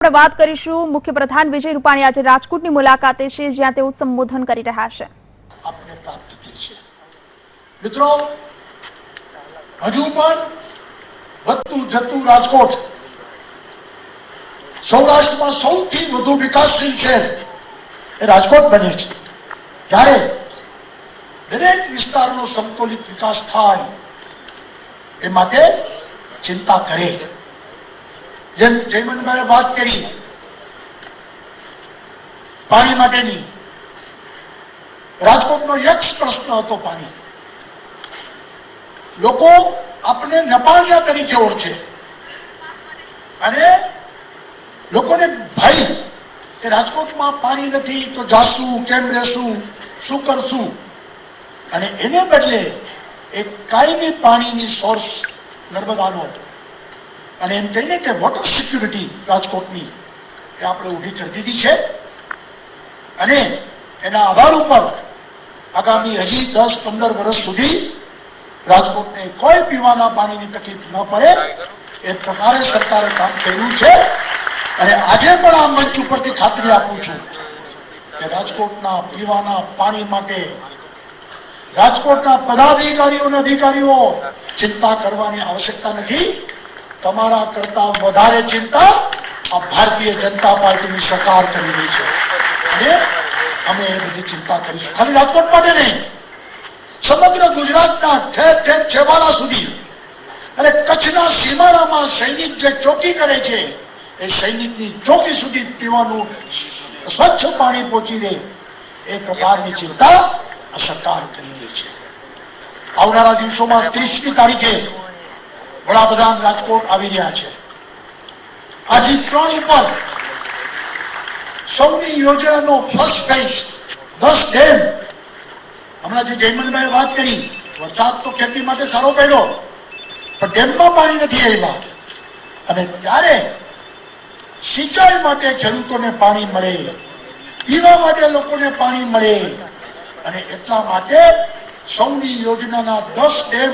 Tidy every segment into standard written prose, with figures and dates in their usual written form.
આપણે વાત કરીશું મુખ્યપ્રધાન વિજય રૂપાણી આજે રાજકોટની મુલાકાતે છે, જ્યાં તેઓ સંબોધન કરી રહ્યા છે. આપણે પ્રાપ્ત થઈ છે. મિત્રો, હજુ પણ વધતું જતું રાજકોટ સૌરાષ્ટ્રમાં સૌથી વધુ વિકાસશીલ શહેર એ રાજકોટ બને છે. ત્યારે દરેક વિસ્તારનો સંતુલિત વિકાસ થાય એ માટે ચિંતા કરે. જેમ જયમનભાઈએ વાત કરી પાણી માટેની, રાજકોટનો એક પ્રશ્ન હતો પાણી. લોકો આપણે નપાણિયા તરીકે ઓળખે અને લોકોને ભય કે રાજકોટમાં પાણી નથી તો જાશું, કેમ રહેશું, શું કરશું, અને એને બદલે એક કાયમી પાણીની સોર્સ નર્મદાનો અને એમ કહીને કે વોટર સિક્યુરિટી રાજકોટની એ આપણે ઊભી કરી દીધી છે. અને એના આધાર ઉપર આગામી હજી 10-15 વર્ષ સુધી રાજકોટને કોઈ પીવાના પાણીની તકલીફ ન પડે એ પ્રકારે સરકારે કામ કર્યું છે. અને આજે પણ આ મંચ ઉપરથી ખાતરી આપું છું કે રાજકોટના પીવાના પાણી માટે રાજકોટના પદાધિકારીઓ અને અધિકારીઓ ચિંતા કરવાની આવશ્યકતા નથી. તમારા કરતા વધારે ચિંતા આ ભારતીય જનતા પાર્ટીની સરકાર કરી રહી છે અને અમે એ બધી ચિંતા કરીશું. ખાલી રાજકોટ માટે નહીં, સમગ્ર ગુજરાતના ઠેર ઠેર છેવાડા સુધી અને કચ્છના સીમાડામાં સૈનિક જે ચોકી કરે છે એ સૈનિકની ચોકી સુધી પીવાનું સ્વચ્છ પાણી પહોંચી રહે એ પ્રકારની ચિંતા આ સરકાર કરી રહી છે. આવનારા દિવસોમાં 30મી તારીખે વડાપ્રધાન રાજકોટ આવી રહ્યા છે. આજે 3 ઉપર સૌની યોજનાનો ફર્સ્ટ ફેઝ 10 ડેમ. હમણાં જે જયમનભાઈએ વાત કરી, વરસાદ તો ખેતી માટે સારો પડ્યો પણ ડેમમાં પાણી નથી આવ્યા અને ત્યારે સિંચાઈ માટે ખેડૂતોને પાણી મળે, પીવા માટે લોકોને પાણી મળે અને એટલા માટે સૌની યોજનાના 10 ડેમ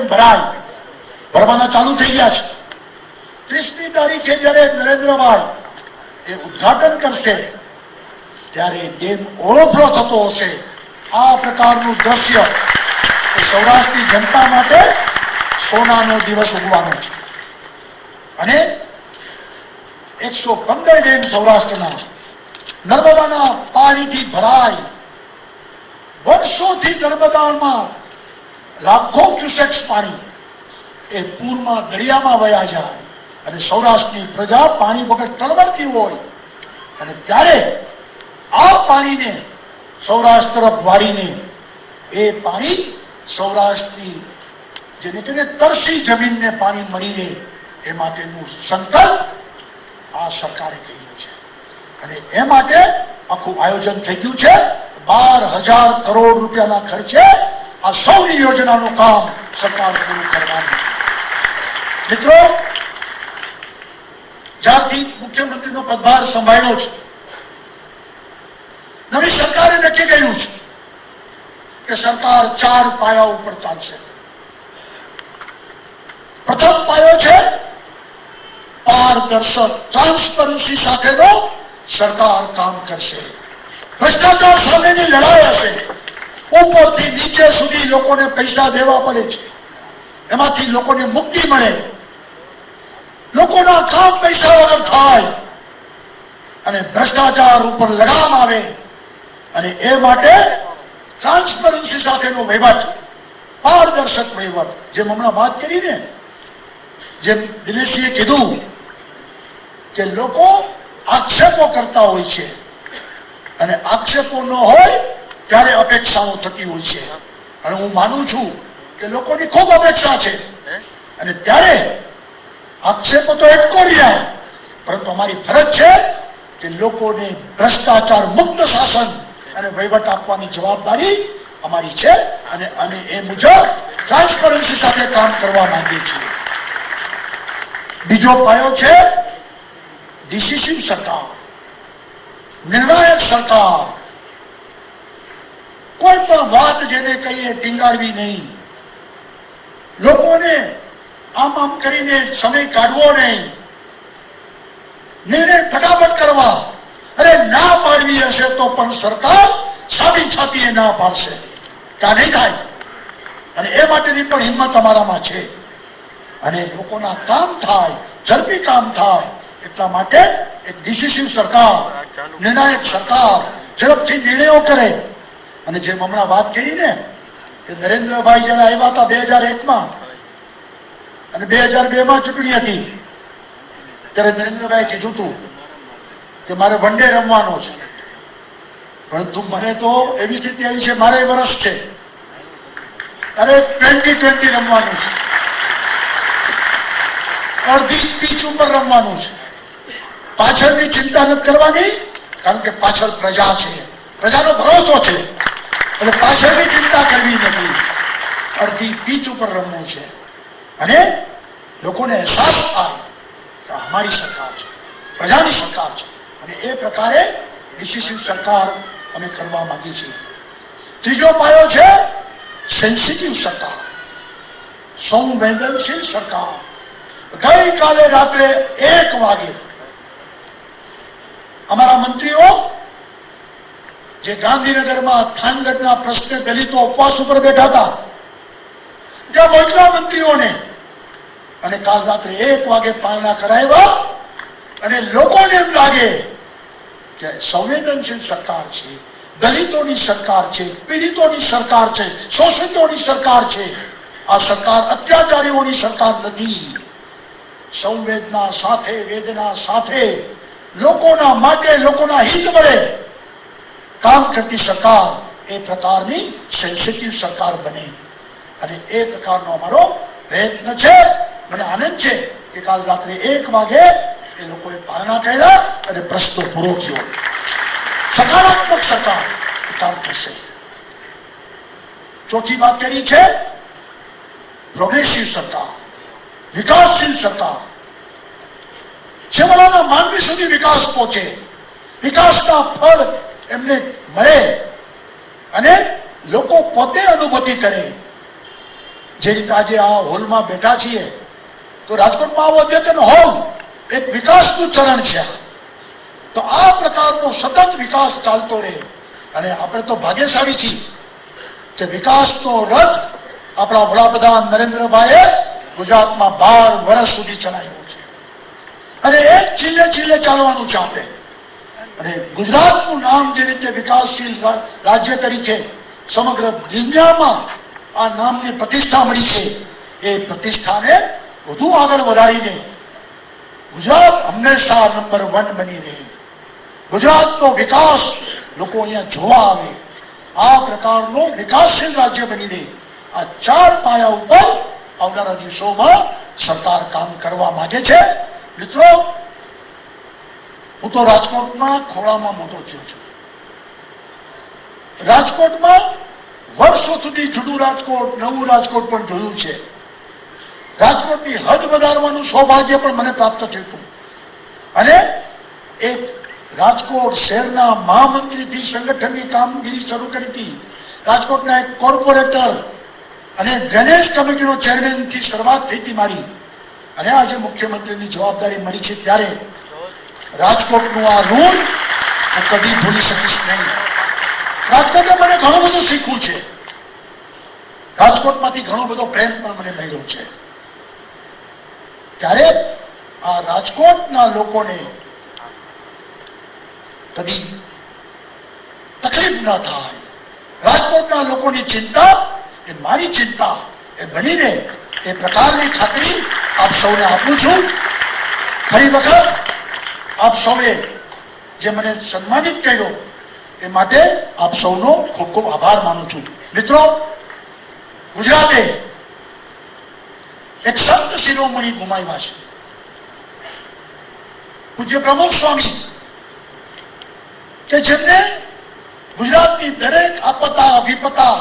ભરવાના ચાલુ થઈ ગયા છે. 30મી તારીખે જયારે નરેન્દ્રભાઈ એ ઉદઘાટન કરશે ત્યારે ડેમ ઓવરફ્લો થતો હશે. આ પ્રકારનું દ્રશ્ય સૌરાષ્ટ્રની જનતા માટે સોનાનો દિવસ ઉગવાનો છે. અને 115 ડેમ સૌરાષ્ટ્રના નર્મદાના પાણીથી ભરાય. વર્ષોથી નર્મદામાં લાખો ક્યુસેક્સ પાણી એ પૂરમાં દરિયામાં વયા જાય અને સૌરાષ્ટ્રની પ્રજા પાણી વગર તળવળતી હોય અને ત્યારે આ પાણીને સૌરાષ્ટ્ર તરફ વાળીને એ પાણી સૌરાષ્ટ્રની જેને તેને તરસી જમીનને પાણી મળી રહે એ માટેનું સંકલ્પ આ સરકારે કર્યું છે અને એ માટે આખું આયોજન થઈ ગયું છે. 12,000 કરોડ રૂપિયાના ખર્ચે આ સૌની યોજનાનું કામ સરકાર પૂરું કરવાનું. મિત્રો, જ્યારથી મુખ્યમંત્રીનો પદભાર સંભાળ્યો છે નવી સરકારે નક્કી કર્યું છે કે સરકાર 4 પાયા ઉપર ચાલશે. પ્રથમ પાયો છે પારદર્શક, ટ્રાન્સપરન્સી સાથેનો સરકાર કામ કરશે. ભ્રષ્ટાચાર સામેની લડાઈ હશે. ઉપરથી નીચે સુધી લોકોને પૈસા દેવા પડે છે, એમાંથી લોકોને મુક્તિ મળે, લોકોના કામ પૈસા વગર થાય અને ભ્રષ્ટાચાર ઉપર લગામ આવે અને એ માટે ટ્રાન્સપરન્સી સાથેનો વહીવટ, પારદર્શક વહીવટ. જેમ હમણાં વાત કરીને, જેમ દિનેશજીએ કીધું કે લોકો આક્ષેપો કરતા હોય છે અને આક્ષેપો ન હોય ત્યારે અપેક્ષાઓ થતી હોય છે અને હું માનું છું કે લોકોની ખૂબ અપેક્ષા છે અને ત્યારે આક્ષેપો તો એટલો રહ્યા પરંતુ અમારી ફરજ છે કે લોકોને ભ્રષ્ટાચાર મુક્ત શાસન અને વહીવટ આપવાની જવાબદારી અમારી છે અને અમે એ મુજબ ટ્રાન્સપરન્સી સાથે કામ કરવા માંગીએ છીએ. બીજો પાયો છે ડિસિસિવ સરકાર, નિર્ણાયક સરકાર. કોઈ પણ વાત જેને કહીએ ટીંગાડવી નહીં, લોકોને આમ કરીને સમય કાઢવો નહીં. નિર્ણય ફટાફટ કરવા, અરે ના પાડવી હશે તો પણ સરકાર સાદી છાતીએ ના પાડશે કે આ નહીં થાય, અને એ માટેની પણ હિંમત અમારામાં છે. અને લોકોના કામ થાય, ઝડપી કામ થાય એટલા માટે એક ડિસિસિવ સરકાર, નિર્ણાયક સરકાર ઝડપથી નિર્ણયો કરે. અને જેમ હમણાં વાત કરી ને કે નરેન્દ્રભાઈ જયારે આવ્યા હતા 2001માં અને 2002માં ચૂંટણી હતી, ત્યારે નરેન્દ્રભાઈ કીધું હતું કે મારે વન ડે રમવાનો છે, પરંતુ મને તો એવી સ્થિતિ આવી છે, મારે વર્ષ છે, અરે 2020 રમવાનું છે, અડધી પીચ ઉપર રમવાનું છે. પાછળની ચિંતા નથી કરવાની, કારણ કે પાછળ પ્રજા છે, પ્રજાનો ભરોસો છે, એટલે પાછળની ચિંતા કરવી નથી, અડધી પીચ ઉપર રમવું છે. અને લોકોને અહેસાસ થાય કે અમારી સરકાર છે, પ્રજાની સરકાર છે, અને એ પ્રકારે ડિસિસિવ સરકાર અમે કરવા માંગીએ છીએ. ત્રીજો પાયો છે સેન્સિટિવ સરકાર, સંવેદનશીલ સરકાર. ગઈકાલે રાત્રે 1 વાગે અમારા મંત્રીઓ જે ગાંધીનગરમાં થાનગઢના પ્રશ્ને દલિતો ઉપવાસ ઉપર બેઠા હતા, ત્યાં મોકલા મંત્રીઓને, અને કાલ રાત્રે 1 વાગે પાલના કરાવ્યા. અને લોકોને એમ લાગે કે સંવેદનશીલ સરકાર છે, દલિતોની સરકાર છે, પીડિતોની સરકાર છે, શોષિતોની સરકાર છે. આ સરકાર અત્યાચારીઓની સરકાર નથી. સંવેદના સાથે, વેદના સાથે, લોકોના માટે, લોકોના હિત મળે કામ કરતી સરકાર એ પ્રકારની સેન્સિટિવ સરકાર બને. અને એ પ્રકારનો અમારો પ્રયત્ન છે. મને આનંદ છે કે કાલ રાત્રે 1 વાગે એ લોકોએ પાલના કર્યા અને પ્રશ્નો પૂરો થયો. સકારાત્મક સરકાર કામ થશે. ચોથી વાત કરી છે પ્રોગ્રેસિવ સરકાર, વિકાસશીલ સરકાર. છેવાડાના માનવી સુધી વિકાસ પહોંચે, વિકાસના ફળ એમને મળે અને લોકો પોતે અનુભૂતિ કરે. જે રીતે આજે આ હોલમાં બેઠા છીએ તો રાજકોટમાં આવો અદ્યતન હોલ એક વિકાસનું ચરણ છે. તો આ પ્રકારનો સતત વિકાસ ચાલતો રહે. અને આપણે તો ભાગ્યશાળી છીએ કે વિકાસનો રથ આપણા વડાપ્રધાન નરેન્દ્રભાઈએ ગુજરાતમાં 12 વર્ષ સુધી ચલાવ્યો છે, અને એક છેલ્લે છેલ્લે ચાલવાનું છે આપણે. અને ગુજરાતનું નામ જે રીતે વિકાસશીલ રાજ્ય તરીકે સમગ્ર દુનિયામાં આ નામની પ્રતિષ્ઠા મળી છે, એ પ્રતિષ્ઠાને વધુ આગળ વધારીને ગુજરાત હંમેશા નંબર 1 બની રહે, ગુજરાતનો વિકાસ લોકો અહીંયા જોવા આવે, આ પ્રકારનો વિકાસશીલ રાજ્ય બની રહે. આ 4 પાયા ઉપર આવનારા દિવસોમાં સરકાર કામ કરવા માંગે છે. મિત્રો, હું તો રાજકોટમાં ખોળામાં મોટો થયો છું. રાજકોટમાં વર્ષો સુધી જૂનું રાજકોટ, નવું રાજકોટ પણ જોયું છે. રાજકોટની હદ વધારવાનું સૌભાગ્ય પણ મને પ્રાપ્ત થયું હતું. અને એક રાજકોટ શહેરના મહામંત્રીથી સંગઠનની કામગીરી શરૂ કરી હતી. રાજકોટના એક કોર્પોરેટર અને ડ્રેનેજ કમિટીનો ચેરમેનથી શરૂઆત થઈ હતી મારી. અને આજે મુખ્યમંત્રીની જવાબદારી મળી છે ત્યારે રાજકોટનું આ ઋણ હું કદી ભૂલી શકીશ નહીં. રાજકોટે મને ઘણું બધું શીખવું છે. રાજકોટમાંથી ઘણો બધો પ્રેમ પણ મને મળ્યો છે. ત્યારે આ રાજકોટના લોકોને કદી તકલીફ ન થાય, રાજકોટના લોકોની ચિંતા એ મારી ચિંતા એ બનીને એ પ્રકારની ખાતરી આપ સૌને આપું છું. ફરી વખત આપ સૌએ જે મને સન્માનિત કર્યો એ માટે આપ સૌનો ખૂબ ખૂબ આભાર માનું છું. મિત્રો, ગુજરાતે એક સંત શિરોમણી ગુમાવ્યા છે. પૂજ્ય પ્રમુખ સ્વામી કે જેમને ગુજરાતની દરેક આપતા વિપતા,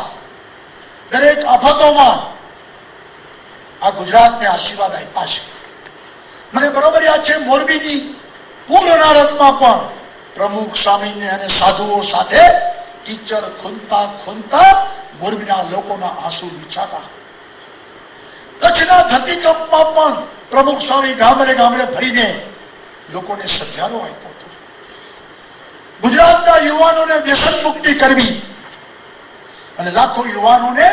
દરેક આફતોમાં આ ગુજરાતને આશીર્વાદ આપ્યા છે. મને બરોબર યાદ છે, મોરબીની પૂર અનારતમાં પણ પ્રમુખ સ્વામીને અને સાધુઓ સાથે કીચડ ખૂંદતા ખૂંદતા મોરબીના લોકોના આંસુ વીછાતા. કચ્છના ધરતીકંપમાં પણ પ્રમુખ સ્વામી ગામડે ગામડે ફરીને લોકોને સથિયારો આપ્યો હતો. ગુજરાતના યુવાનોને વ્યસન મુક્તિ કરવી અને લાખો યુવાનોને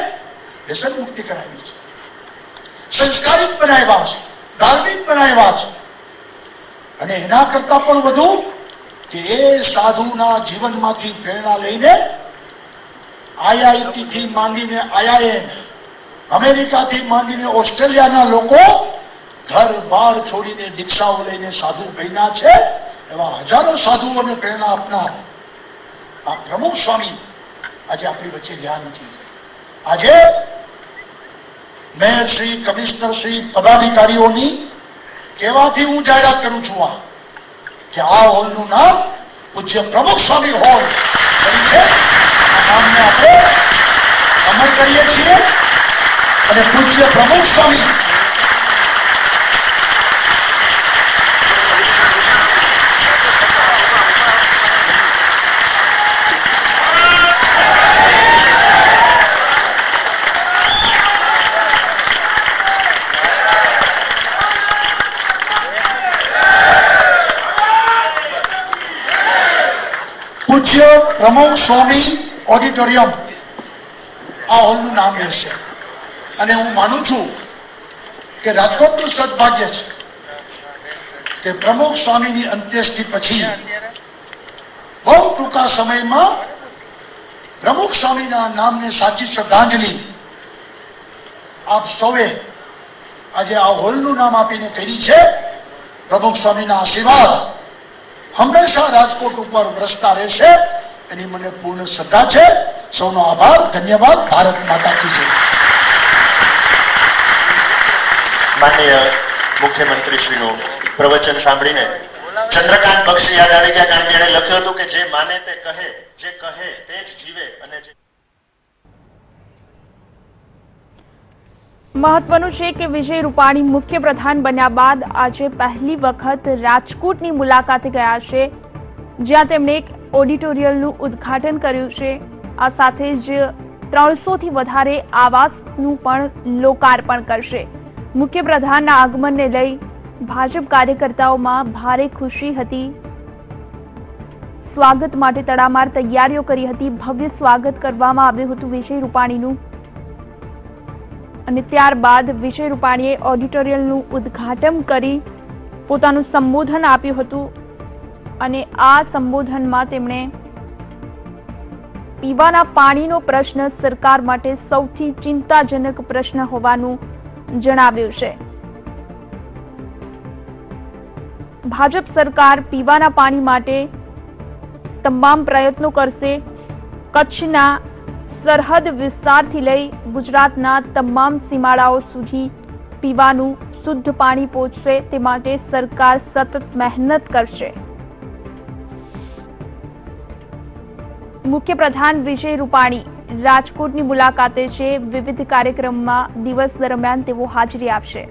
વ્યસન મુક્તિ કરાવી છે. સંસ્કારિત બનાવ્યા છે, ધાર્મિક બનાવ્યા છે. અને એના કરતા પણ વધુ કે એ સાધુના જીવનમાંથી પ્રેરણા લઈને IIT થી માંડીને IIM, અમેરિકાથી માંડીને ઓસ્ટ્રેલિયાના લોકો ઘર બાર છોડીને દીક્ષાઓ લઈને સાધુ બન્યા છે. એવા હજારો સાધુઓને પ્રેરણા આપનાર આ પ્રમુખ સ્વામી આજે આપણી વચ્ચે રહ્યા નથી. આજે મેયર શ્રી, કમિશનર શ્રી, પદાધિકારીઓની કહેવાથી હું જાહેરાત કરું છું કે આ હોલનું નામ પૂજ્ય પ્રમુખ સ્વામી હોલ તરીકે આ નામને આપણે અમલ કરીએ છીએ. અને પૂજ્ય પ્રમુખ સ્વામી પૂજ્ય પ્રમુખ સ્વામી ઓડિટોરિયમ આ હોલનું નામ રહેશે. અને હું માનું છું કે રાજકોટનું સદભાગ્ય છે કે પ્રમુખ સ્વામીની અંત્યેષ્ટિ પછી બહુ ટૂંકા સમયમાં પ્રમુખ સ્વામીના નામને સાચી શ્રદ્ધાંજલિ આપ સૌએ આજે આ હોલનું નામ આપીને કરી છે. પ્રમુખ સ્વામીના આશીર્વાદ હંમેશા રાજકોટ ઉપર વરસતા રહેશે એની મને પૂર્ણ શ્રદ્ધા છે. સૌનો આભાર, ધન્યવાદ. ભારત માતા કી જય. માનનીય મુખ્યમંત્રીશ્રીનું પ્રવચન સાંભળીને ચંદ્રકાંત બક્ષી યાદ આવી ગયા, કારણ કે એણે લખ્યું હતું કે જે માને તે કહે, જે કહે તે જ જીવે. અને મહત્વનું છે કે વિજય રૂપાણી મુખ્યપ્રધાન બન્યા બાદ આજે પહેલી વખત રાજકોટની મુલાકાતે ગયા છે, જ્યાં તેમણે એક ઓડિટોરિયમનું ઉદ્ઘાટન કર્યું છે. આ સાથે જ 300 થી વધારે આવાસનું પણ લોકાર્પણ કરશે. મુખ્યપ્રધાનના આગમનને લઈ ભાજપ કાર્યકર્તાઓમાં ભારે ખુશી હતી. સ્વાગત માટે તડામાર તૈયારીઓ કરી હતી. ભવ્ય સ્વાગત કરવામાં આવ્યું હતું વિજય રૂપાણીનું. અને ત્યારબાદ વિજય રૂપાણીએ ઓડિટોરિયમનું ઉદ્ઘાટન કરી પોતાનું સંબોધન આપ્યું હતું. અને આ સંબોધનમાં તેમણે પીવાના પાણીનો પ્રશ્ન સરકાર માટે સૌથી ચિંતાજનક પ્રશ્ન હોવાનું જણાવ્યું છે. ભાજપ સરકાર પીવાના પાણી માટે તમામ પ્રયત્નો કરશે. કચ્છના સરહદ વિસ્તારથી લઈ ગુજરાતના તમામ સીમાડાઓ સુધી પીવાનું શુદ્ધ પાણી પહોંચશે તે માટે સરકાર સતત મહેનત કરશે. મુખ્યપ્રધાન વિજય રૂપાણી રાજકોટની મુલાકાતે છે. વિવિધ કાર્યક્રમમાં દિવસ દરમિયાન તેઓ હાજરી આપશે.